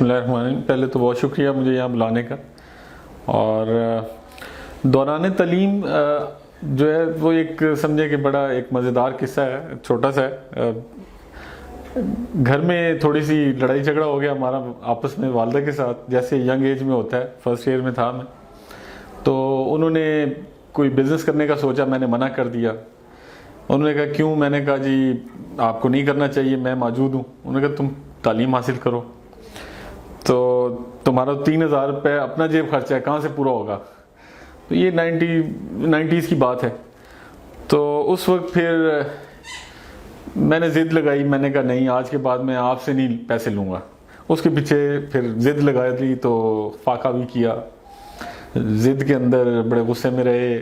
बिस्मिल्लाहिर्रहमानिर्रहीम। पहले तो बहुत शुक्रिया मुझे यहाँ बुलाने का। और दौरान तलीम जो है वो एक समझे कि बड़ा एक मज़ेदार किस्सा है, छोटा सा है। घर में थोड़ी सी लड़ाई झगड़ा हो गया हमारा आपस में वालदा के साथ, जैसे यंग एज में होता है। फर्स्ट ईयर में था मैं, तो उन्होंने कोई बिज़नेस करने का सोचा, मैंने मना कर दिया। उन्होंने कहा क्यों? मैंने कहा जी आपको नहीं करना चाहिए, मैं मौजूद हूँ। उन्होंने कहा तुम तालीम हासिल करो, तो तुम्हारा 3,000 रुपये अपना जेब खर्चा है, कहाँ से पूरा होगा? तो ये 90s की बात है। तो उस वक्त फिर मैंने ज़िद लगाई, मैंने कहा नहीं, आज के बाद मैं आपसे नहीं पैसे लूँगा। उसके पीछे फिर ज़िद लगा दी, तो फाका भी किया, ज़िद के अंदर बड़े गुस्से में रहे।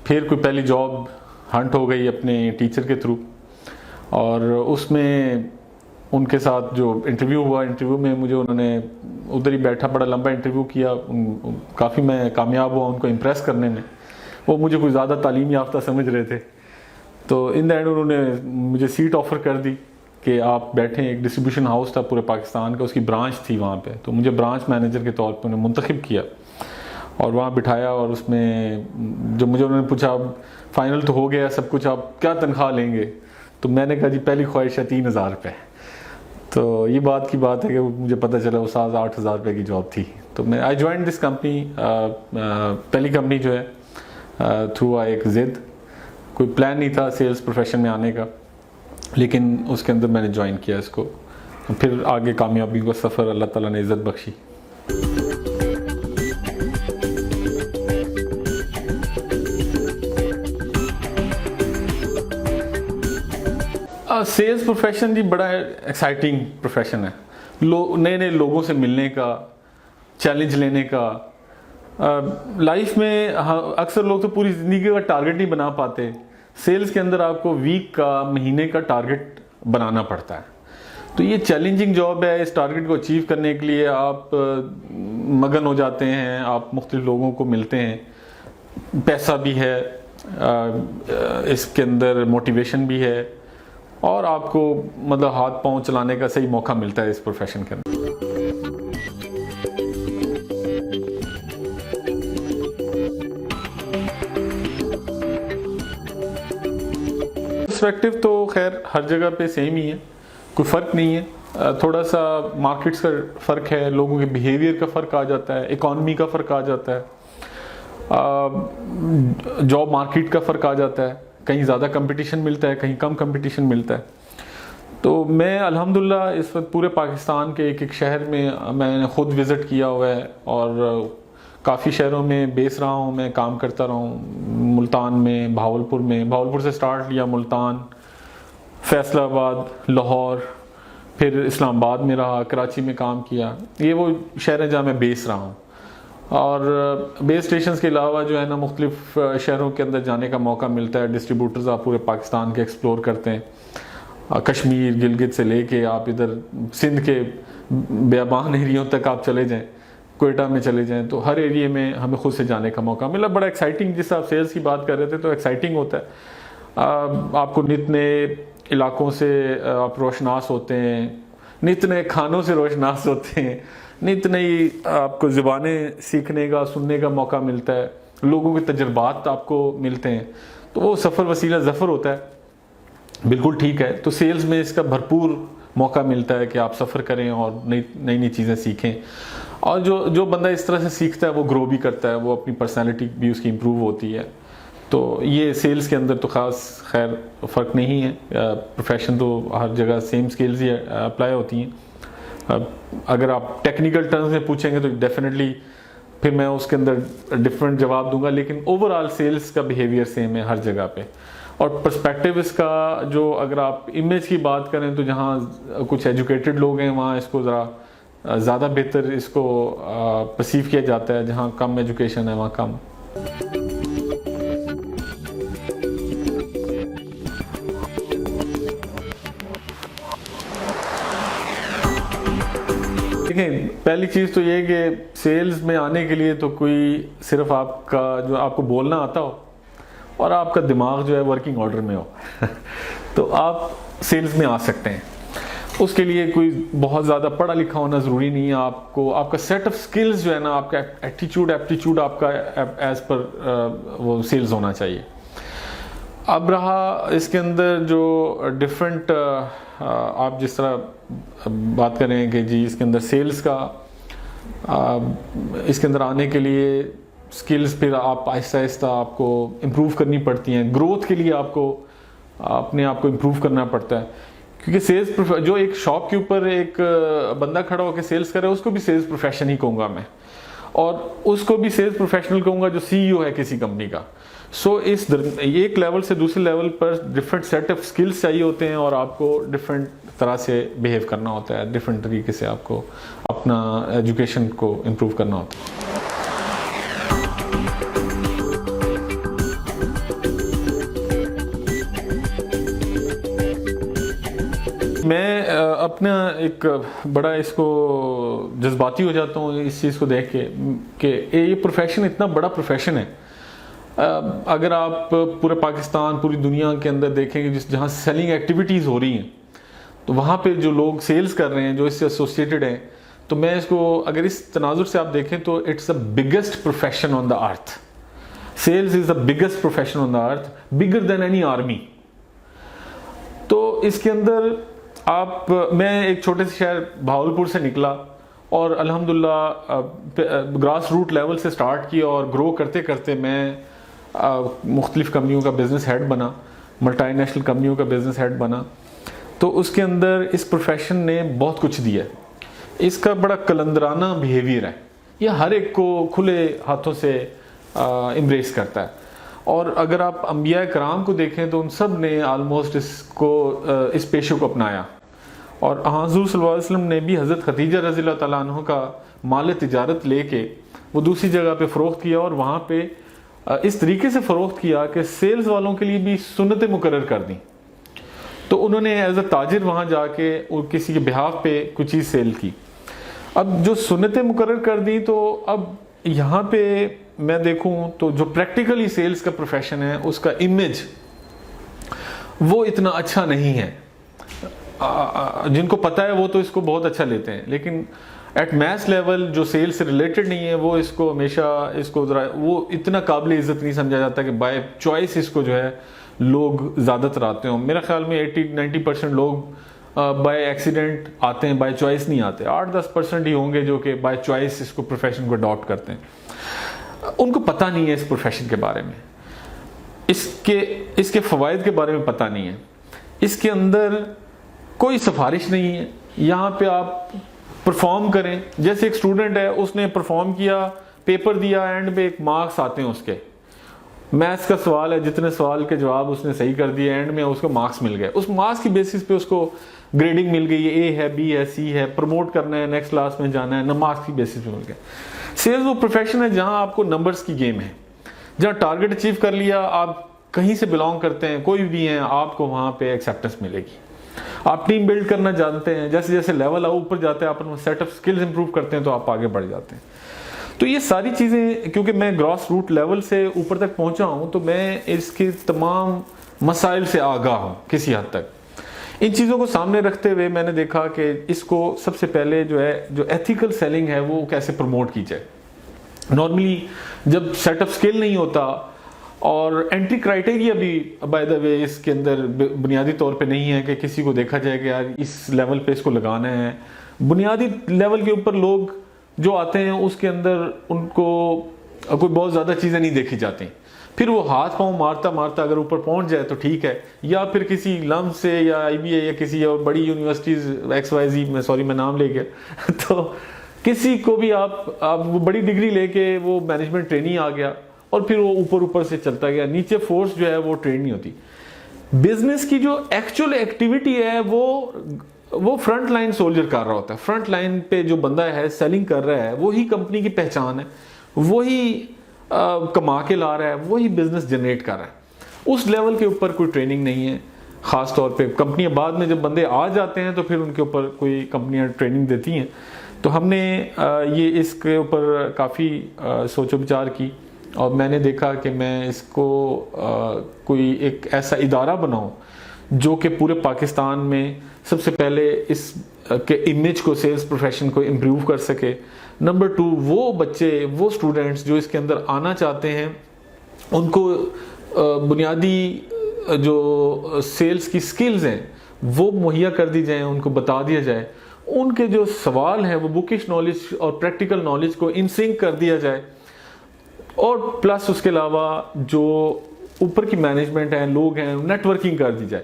फिर कोई पहली जॉब हंट हो गई अपने टीचर के थ्रू, और उसमें उनके साथ जो इंटरव्यू हुआ, इंटरव्यू में मुझे उन्होंने उधर ही बैठा बड़ा लंबा इंटरव्यू किया। काफ़ी मैं कामयाब हुआ उनको इम्प्रेस करने में। वो मुझे कोई ज़्यादा तालीम याफ्ता समझ रहे थे। तो इन द एंड उन्होंने मुझे सीट ऑफ़र कर दी कि आप बैठें। एक डिस्ट्रीब्यूशन हाउस था पूरे पाकिस्तान का, उसकी ब्रांच थी वहाँ पे, तो मुझे ब्रांच मैनेजर के तौर पे उन्हें मुंतखब किया और वहाँ बिठाया। और उसमें जो मुझे उन्होंने पूछा, फाइनल तो हो गया सब कुछ, आप क्या तनख्वाह लेंगे? तो मैंने कहा जी पहली ख्वाहिश है 3,000 रुपये। तो ये बात की बात है कि मुझे पता चला वो 7,000-8,000 रुपये की जॉब थी। तो मैं आई ज्वाइन दिस कंपनी। पहली कंपनी जो है थ्रू आ एक ज़िद, कोई प्लान नहीं था सेल्स प्रोफेशन में आने का, लेकिन उसके अंदर मैंने ज्वाइन किया इसको। फिर आगे कामयाबी का सफ़र अल्लाह ताला ने इज़्ज़त बख्शी। सेल्स प्रोफेशन जी बड़ा एक्साइटिंग प्रोफेशन है। नए नए लोगों से मिलने का, चैलेंज लेने का। लाइफ में अक्सर लोग तो पूरी ज़िंदगी का टारगेट नहीं बना पाते। सेल्स के अंदर आपको वीक का, महीने का टारगेट बनाना पड़ता है। तो ये चैलेंजिंग जॉब है। इस टारगेट को अचीव करने के लिए आप मगन हो जाते हैं, आप मुख्तलिफ लोगों को मिलते हैं, पैसा भी है, इसके अंदर मोटिवेशन भी है, और आपको मतलब हाथ पांव चलाने का सही मौका मिलता है इस प्रोफेशन के अंदर। पर्सपेक्टिव तो खैर हर जगह पे सेम ही है, कोई फ़र्क नहीं है। थोड़ा सा मार्केट्स का फ़र्क है, लोगों के बिहेवियर का फ़र्क आ जाता है, इकॉनमी का फ़र्क आ जाता है, जॉब मार्केट का फ़र्क आ जाता है। कहीं ज़्यादा कंपटीशन मिलता है, कहीं कम कंपटीशन मिलता है। तो मैं अल्हम्दुलिल्लाह इस वक्त पूरे पाकिस्तान के एक एक शहर में मैंने ख़ुद विज़िट किया हुआ है, और काफ़ी शहरों में बेस रहा हूँ, मैं काम करता रहा हूँ। मुल्तान में, भावलपुर से स्टार्ट लिया, मुल्तान, फैसलाबाद, लाहौर, फिर इस्लामाबाद में रहा, कराची में काम किया। ये वो शहर हैं जहाँ मैं बेस रहा हूँ। और बेस स्टेशन के अलावा जो है ना, मुख्तलिफ शहरों के अंदर जाने का मौका मिलता है। डिस्ट्रीब्यूटर्स आप पूरे पाकिस्तान के एक्सप्लोर करते हैं। कश्मीर, गिलगित से लेके आप इधर सिंध के बेबान एरियों तक आप चले जाएं, कोयटा में चले जाएं, तो हर एरिया में हमें खुद से जाने का मौका मिला। बड़ा एक्साइटिंग, जिस आप सेल्स की बात कर रहे थे तो एक्साइटिंग होता है। आपको नित नए इलाकों से आप रोशनास होते हैं, नित नए खानों से रोशनास होते हैं, नित नई आपको ज़ुबानें सीखने का, सुनने का मौका मिलता है, लोगों के तजुर्बात आपको मिलते हैं। तो वो सफ़र वसीला ज़फ़र होता है। बिल्कुल ठीक है। तो सेल्स में इसका भरपूर मौका मिलता है कि आप सफ़र करें और नई नई चीज़ें सीखें। और जो बंदा इस तरह से सीखता है वो ग्रो भी करता है, वो अपनी पर्सनैलिटी भी उसकी इम्प्रूव होती है। तो ये सेल्स के अंदर तो ख़ास खैर फ़र्क नहीं है। प्रोफेशन तो हर जगह सेम स्किल्स ही अप्लाई होती हैं। अगर आप टेक्निकल टर्म्स में पूछेंगे तो डेफिनेटली फिर मैं उसके अंदर डिफरेंट जवाब दूंगा, लेकिन ओवरऑल सेल्स का बिहेवियर सेम है हर जगह पे। और पर्सपेक्टिव इसका, जो अगर आप इमेज की बात करें तो जहाँ कुछ एजुकेटेड लोग हैं वहाँ इसको ज़रा ज़्यादा बेहतर इसको परसीव किया जाता है, जहाँ कम एजुकेशन है वहाँ कम। देखें, पहली चीज़ तो ये कि सेल्स में आने के लिए तो कोई सिर्फ आपका जो आपको बोलना आता हो और आपका दिमाग जो है वर्किंग ऑर्डर में हो तो आप सेल्स में आ सकते हैं। उसके लिए कोई बहुत ज़्यादा पढ़ा लिखा होना ज़रूरी नहीं है। आपको आपका सेट ऑफ स्किल्स जो है ना, आपका एप्टीट्यूड आपका एज पर वो सेल्स होना चाहिए। अब रहा इसके अंदर जो डिफरेंट आप जिस तरह बात करें कि जी इसके अंदर सेल्स का, इसके अंदर आने के लिए स्किल्स फिर आप आहिस्ता आहिस्ता आपको इम्प्रूव करनी पड़ती हैं। ग्रोथ के लिए आपको अपने आप को इम्प्रूव करना पड़ता है, क्योंकि सेल्स जो एक शॉप के ऊपर एक बंदा खड़ा होकर सेल्स करे उसको भी सेल्स प्रोफेशन ही कहूँगा मैं, और उसको भी सेल्स प्रोफेशनल कहूँगा जो CEO है किसी कंपनी का। सो इस एक लेवल से दूसरे लेवल पर डिफरेंट सेट ऑफ स्किल्स चाहिए होते हैं, और आपको डिफरेंट तरह से बिहेव करना होता है, डिफरेंट तरीके से आपको अपना एजुकेशन को इम्प्रूव करना होता है। मैं अपना एक बड़ा इसको जज्बाती हो जाता हूँ इस चीज़ को देख के कि ये प्रोफेशन इतना बड़ा प्रोफेशन है। अगर आप पूरे पाकिस्तान, पूरी दुनिया के अंदर देखेंगे जहाँ सेलिंग एक्टिविटीज़ हो रही हैं, तो वहाँ पे जो लोग सेल्स कर रहे हैं, जो इससे एसोसिएटेड हैं, तो मैं इसको अगर इस तनाजुर से आप देखें तो it's the biggest profession on the earth. Sales is the biggest profession on the earth, bigger than any army. तो इसके अंदर मैं एक छोटे से शहर भावलपुर से निकला और अल्हम्दुलिल्लाह ग्रास रूट लेवल से स्टार्ट किया, और ग्रो करते करते मैं मुख्तलिफ कंपनियों का बिज़नेस हेड बना, मल्टीनेशनल कंपनियों का बिज़नेस हेड बना। तो उसके अंदर इस प्रोफेशन ने बहुत कुछ दिया है। इसका बड़ा कलंदराना बिहेवियर है, यह हर एक को खुले हाथों से एम्ब्रेस करता है। और अगर आप अंबिया कराम को देखें तो उन सब ने आलमोस्ट इस पेशे को अपनाया, और हुज़ूर सल्लल्लाहु अलैहि वसल्लम ने भी हज़रत खदीजा रज़ियल्लाहु तआला अन्हा का माल तिजारत लेके वो दूसरी जगह पे फ़रोख्त किया, और वहाँ पे इस तरीके से फ़रोख्त किया कि सेल्स वालों के लिए भी सुन्नतें मुकर्रर कर दी। तो उन्होंने एज अ ताजिर वहाँ जाके किसी के बिहाफ पे कुछ चीज़ सेल की। अब जो सुन्नतें मुकर्रर कर दी, तो अब यहाँ पे मैं देखूँ तो जो प्रैक्टिकली सेल्स का प्रोफेशन है उसका इमेज वो इतना अच्छा नहीं है। जिनको पता है वो तो इसको बहुत अच्छा लेते हैं, लेकिन एट मैस लेवल जो सेल्स से रिलेटेड नहीं है वो इसको हमेशा वो इतना काबिल इज़्ज़त नहीं समझा जाता कि बाय चॉइस इसको जो है लोग ज़्यादातर आते हों। मेरा ख्याल में 80-90% लोग बाय एक्सीडेंट आते हैं, बाय चॉइस नहीं आते। 8-10% ही होंगे जो कि बाय चॉइस इसको प्रोफेशन को अडॉप्ट करते हैं। उनको पता नहीं है इस प्रोफेशन के बारे में, इसके फ़वाइद के बारे में पता नहीं है। इसके अंदर कोई सिफारिश नहीं है। यहाँ पे आप परफॉर्म करें, जैसे एक स्टूडेंट है उसने परफॉर्म किया, पेपर दिया, एंड में एक मार्क्स आते हैं उसके। मैथ्स का सवाल है, जितने सवाल के जवाब उसने सही कर दिए, एंड में उसको मार्क्स मिल गए। उस मार्क्स की बेसिस पे उसको ग्रेडिंग मिल गई है, ए है, बी है, सी है, प्रमोट करना है, नेक्स्ट क्लास में जाना है, न मार्क्स की बेसिस पे मिल गए। सेल्स वो प्रोफेशन है जहाँ आपको नंबर्स की गेम है, जहाँ टारगेट अचीव कर लिया, आप कहीं से बिलोंग करते हैं, कोई भी हैं, आपको वहाँ पे एक्सेप्टेंस मिलेगी। आप टीम बिल्ड करना जानते हैं, जैसे जैसे लेवल ऊपर जाते हैं, आप अपना सेट ऑफ स्किल्स इंप्रूव करते हैं, तो आप आगे बढ़ जाते हैं। तो ये सारी चीज़ें, क्योंकि मैं ग्रॉस रूट लेवल से ऊपर तक पहुंचा हूं, तो मैं इसके तमाम मसाइल से आगाह हूं किसी हद तक। इन चीज़ों को सामने रखते हुए मैंने देखा कि इसको सबसे पहले जो एथिकल सेलिंग है वो कैसे प्रमोट की जाए। नॉर्मली जब सेट ऑफ स्किल नहीं होता, और एंट्री क्राइटेरिया भी बाय द वे इसके अंदर बुनियादी तौर पे नहीं है कि किसी को देखा जाए कि यार इस लेवल पे इसको लगाना है। बुनियादी लेवल के ऊपर लोग जो आते हैं उसके अंदर उनको कोई बहुत ज़्यादा चीज़ें नहीं देखी जाती, फिर वो हाथ पांव मारता मारता अगर ऊपर पहुंच जाए तो ठीक है, या फिर किसी लम्ब से या IBA या किसी और बड़ी यूनिवर्सिटीज़ XYZ मैं नाम ले गया तो किसी को भी आप वो बड़ी डिग्री लेके वो मैनेजमेंट ट्रेनी आ गया, और फिर वो ऊपर से चलता गया, नीचे फोर्स जो है वो ट्रेन नहीं होती। बिजनेस की जो एक्चुअल एक्टिविटी है वो फ्रंट लाइन सोल्जर कर रहा होता है। फ्रंट लाइन पे जो बंदा है सेलिंग कर रहा है, वही कंपनी की पहचान है, वही कमा के ला रहा है, वही बिजनेस जनरेट कर रहा है। उस लेवल के ऊपर कोई ट्रेनिंग नहीं है। ख़ास तौर पे कंपनियां बाद में जब बंदे आ जाते हैं तो फिर उनके ऊपर कोई कंपनियां ट्रेनिंग देती हैं। तो हमने ये इसके ऊपर काफ़ी सोचो विचार की, और मैंने देखा कि मैं इसको कोई एक ऐसा इदारा बनाऊं जो कि पूरे पाकिस्तान में सबसे पहले इस के इमेज को, सेल्स प्रोफेशन को इम्प्रूव कर सके। नंबर 2, वो बच्चे, वो स्टूडेंट्स जो इसके अंदर आना चाहते हैं, उनको बुनियादी जो सेल्स की स्किल्स हैं वो मुहैया कर दी जाए, उनको बता दिया जाए। उनके जो सवाल हैं वो बुकिश नॉलेज और प्रैक्टिकल नॉलेज को इन सिंक कर दिया जाए। और प्लस उसके अलावा जो ऊपर की मैनेजमेंट है, लोग हैं, नेटवर्किंग कर दी जाए।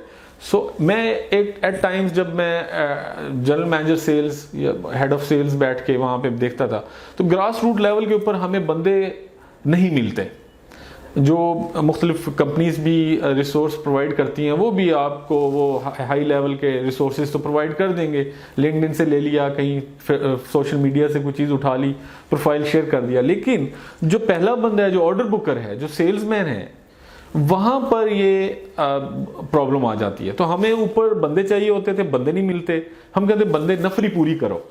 मैं एक एट टाइम्स जब मैं जनरल मैनेजर सेल्स या हेड ऑफ सेल्स बैठ के वहाँ पे देखता था, तो ग्रास रूट लेवल के ऊपर हमें बंदे नहीं मिलते। जो मुख्तलिफ कंपनीज भी रिसोर्स प्रोवाइड करती हैं, वो भी आपको वो हाई लेवल के रिसोर्सेज तो प्रोवाइड कर देंगे। लिंक्डइन से ले लिया, कहीं सोशल मीडिया से कोई चीज़ उठा ली, प्रोफाइल शेयर कर दिया। लेकिन जो पहला बंदा है, जो ऑर्डर बुकर है, जो सेल्समैन है, वहाँ पर ये प्रॉब्लम आ जाती है। तो हमें ऊपर बंदे चाहिए होते थे, बंदे नहीं मिलते। हम कहते बंदे नफरी पूरी करो।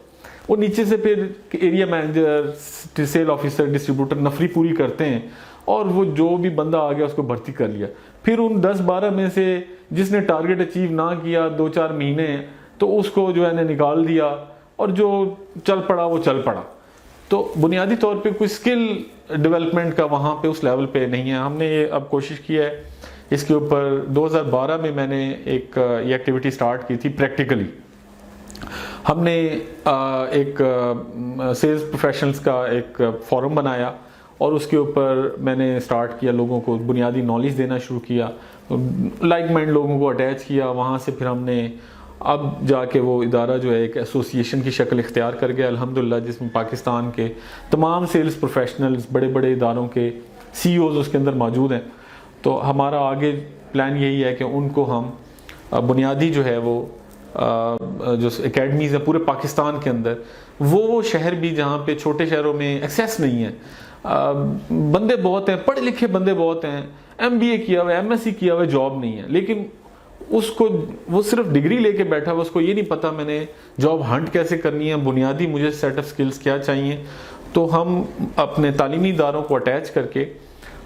वो नीचे से फिर area manager, sale officer, distributor नफरी पूरी करते हैं, और वो जो भी बंदा आ गया उसको भर्ती कर लिया। फिर उन 10-12 में से जिसने टारगेट अचीव ना किया 2-4 महीने, तो उसको जो है निकाल दिया, और जो चल पड़ा वो चल पड़ा। तो बुनियादी तौर पे कोई स्किल डेवलपमेंट का वहाँ पे उस लेवल पे नहीं है। हमने ये अब कोशिश की है इसके ऊपर। 2012 में मैंने एक ये एक्टिविटी स्टार्ट की थी प्रैक्टिकली। हमने एक सेल्स प्रोफेशनल्स का एक फोरम बनाया, और उसके ऊपर मैंने स्टार्ट किया, लोगों को बुनियादी नॉलेज देना शुरू किया, लाइक माइंड लोगों को अटैच किया। वहाँ से फिर हमने अब जाके वो इदारा जो है एक एसोसिएशन की शक्ल इख्तियार कर गया अल्हम्दुलिल्लाह, जिसमें पाकिस्तान के तमाम सेल्स प्रोफेशनल्स, बड़े बड़े इदारों के CEOs उसके अंदर मौजूद हैं। तो हमारा आगे प्लान यही है कि उनको हम बुनियादी जो है वो जो एकेडमीज़ हैं पूरे पाकिस्तान के अंदर, वो शहर भी जहाँ पे छोटे शहरों में एक्सेस नहीं है, बंदे बहुत हैं, पढ़े लिखे बंदे बहुत हैं, MBA किया हुआ, MSc किया हुआ, जॉब नहीं है, लेकिन उसको वो सिर्फ डिग्री लेके बैठा हुआ, उसको ये नहीं पता मैंने जॉब हंट कैसे करनी है, बुनियादी मुझे सेट ऑफ स्किल्स क्या चाहिए। तो हम अपने तालीमी इदारों को अटैच करके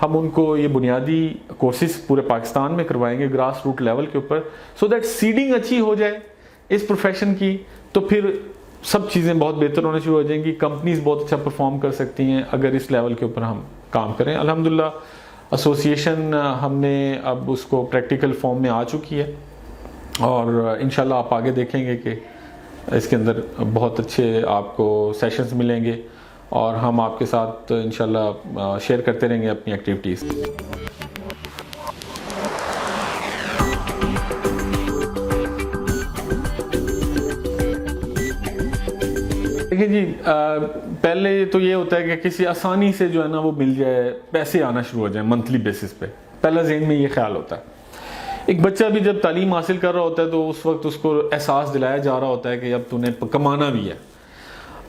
हम उनको ये बुनियादी कोर्सेज पूरे पाकिस्तान में करवाएंगे ग्रास रूट लेवल के ऊपर, सो दैट सीडिंग अच्छी हो जाए इस प्रोफेशन की। तो फिर सब चीज़ें बहुत बेहतर होने शुरू हो जाएंगी। कंपनीज बहुत अच्छा परफॉर्म कर सकती हैं अगर इस लेवल के ऊपर हम काम करें। अल्हम्दुलिल्लाह एसोसिएशन हमने अब उसको प्रैक्टिकल फॉर्म में आ चुकी है, और इंशाल्लाह आप आगे देखेंगे कि इसके अंदर बहुत अच्छे आपको सेशंस मिलेंगे, और हम आपके साथ इंशाल्लाह शेयर करते रहेंगे अपनी एक्टिविटीज़। देखिए जी, पहले तो ये होता है कि किसी आसानी से जो है ना वो मिल जाए, पैसे आना शुरू हो जाए मंथली बेसिस पे। पहला ज़हन में ये ख्याल होता है। एक बच्चा भी जब तालीम हासिल कर रहा होता है तो उस वक्त उसको एहसास दिलाया जा रहा होता है कि अब तूने कमाना भी है।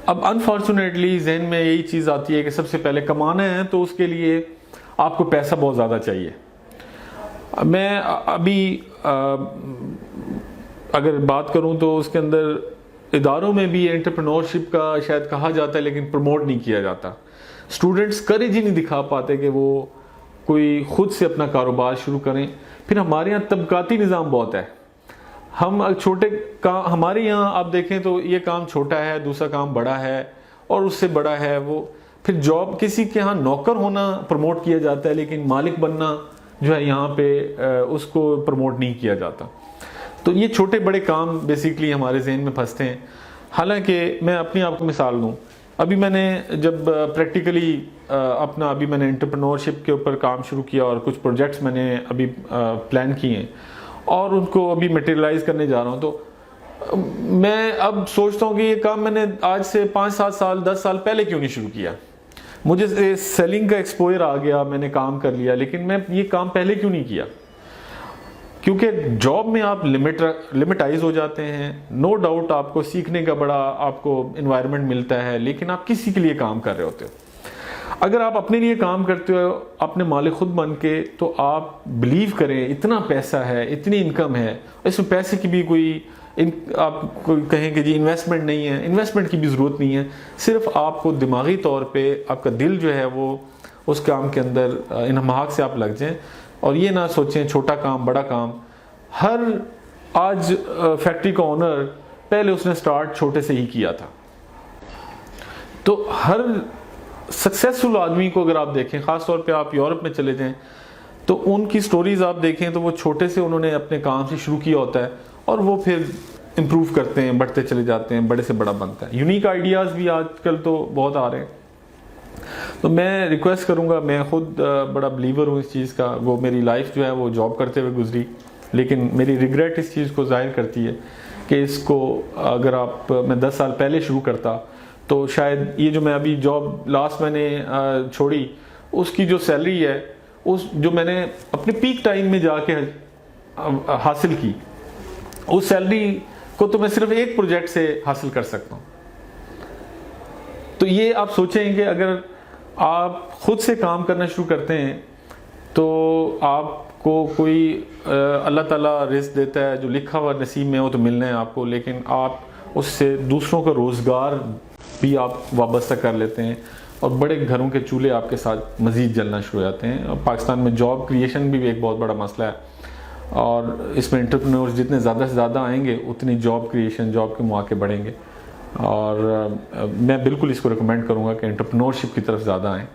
अब अनफॉर्चुनेटली जहन में यही चीज़ आती है कि सबसे पहले कमाना है तो उसके लिए आपको पैसा बहुत ज़्यादा चाहिए। मैं अभी अगर बात करूं तो उसके अंदर इदारों में भी एंटरप्रेन्योरशिप का शायद कहा जाता है, लेकिन प्रमोट नहीं किया जाता। स्टूडेंट्स करेज ही नहीं दिखा पाते कि वो कोई खुद से अपना कारोबार शुरू करें। फिर हमारे यहाँ तबकाती निज़ाम बहुत है। हम छोटे काम, हमारे यहाँ आप देखें तो ये काम छोटा है, दूसरा काम बड़ा है, और उससे बड़ा है वो। फिर जॉब किसी के यहाँ नौकर होना प्रमोट किया जाता है, लेकिन मालिक बनना जो है यहाँ पे उसको प्रमोट नहीं किया जाता। तो ये छोटे बड़े काम बेसिकली हमारे जहन में फंसते हैं। हालांकि मैं अपनी आपको मिसाल दूँ, अभी मैंने जब प्रैक्टिकली अभी मैंने एंटरप्रेन्योरशिप के ऊपर काम शुरू किया, और कुछ प्रोजेक्ट्स मैंने अभी प्लान किए हैं और उनको अभी मटेरियलाइज करने जा रहा हूँ। तो मैं अब सोचता हूँ कि ये काम मैंने आज से 5-7 साल 10 साल पहले क्यों नहीं शुरू किया। मुझे सेलिंग का एक्सपोजर आ गया, मैंने काम कर लिया, लेकिन मैं ये काम पहले क्यों नहीं किया? क्योंकि जॉब में आप लिमिटाइज हो जाते हैं। नो डाउट आपको सीखने का बड़ा आपको इन्वायरमेंट मिलता है, लेकिन आप किसी के लिए काम कर रहे होते हो। अगर आप अपने लिए काम करते हो, अपने मालिक खुद बन के, तो आप बिलीव करें इतना पैसा है, इतनी इनकम है, इसमें पैसे की भी आप कहें कि जी इन्वेस्टमेंट नहीं है, इन्वेस्टमेंट की भी ज़रूरत नहीं है। सिर्फ आपको दिमागी तौर पे आपका दिल जो है वो उस काम के अंदर इन्हमाक से आप लग जाएं, और ये ना सोचें छोटा काम बड़ा काम। हर आज फैक्ट्री का ओनर पहले उसने स्टार्ट छोटे से ही किया था। तो हर सक्सेसफुल आदमी को अगर आप देखें, ख़ास तौर पे आप यूरोप में चले जाएं तो उनकी स्टोरीज आप देखें तो वो छोटे से उन्होंने अपने काम से शुरू किया होता है और वो फिर इम्प्रूव करते हैं, बढ़ते चले जाते हैं, बड़े से बड़ा बनता है। यूनिक आइडियाज़ भी आजकल तो बहुत आ रहे हैं। तो मैं रिक्वेस्ट करूंगा, मैं खुद बड़ा बिलीवर हूँ इस चीज़ का। वो मेरी लाइफ जो है वो जॉब करते हुए गुजरी, लेकिन मेरी रिग्रेट इस चीज़ को जाहिर करती है कि इसको अगर मैं 10 साल पहले शुरू करता तो शायद ये जो मैं अभी जॉब लास्ट मैंने छोड़ी, उसकी जो सैलरी है, उस जो मैंने अपने पीक टाइम में जाके हासिल की, उस सैलरी को तो मैं सिर्फ एक प्रोजेक्ट से हासिल कर सकता हूँ। तो ये आप सोचें कि अगर आप खुद से काम करना शुरू करते हैं तो आपको कोई अल्लाह ताला रिस्क देता है, जो लिखा हुआ नसीब में हो तो मिलना है आपको, लेकिन आप उससे दूसरों का रोज़गार भी आप वाबस्ता कर लेते हैं और बड़े घरों के चूल्हे आपके साथ मज़ीद जलना शुरू हो जाते हैं। और पाकिस्तान में जॉब क्रिएशन भी एक बहुत बड़ा मसला है और इसमें एंटरप्रेन्योर्स जितने ज़्यादा से ज़्यादा आएंगे उतनी जॉब क्रिएशन, जॉब के मौके बढ़ेंगे। और मैं बिल्कुल इसको रिकमेंड करूँगा कि एंटरप्रेन्योरशिप की तरफ ज़्यादा आएँ।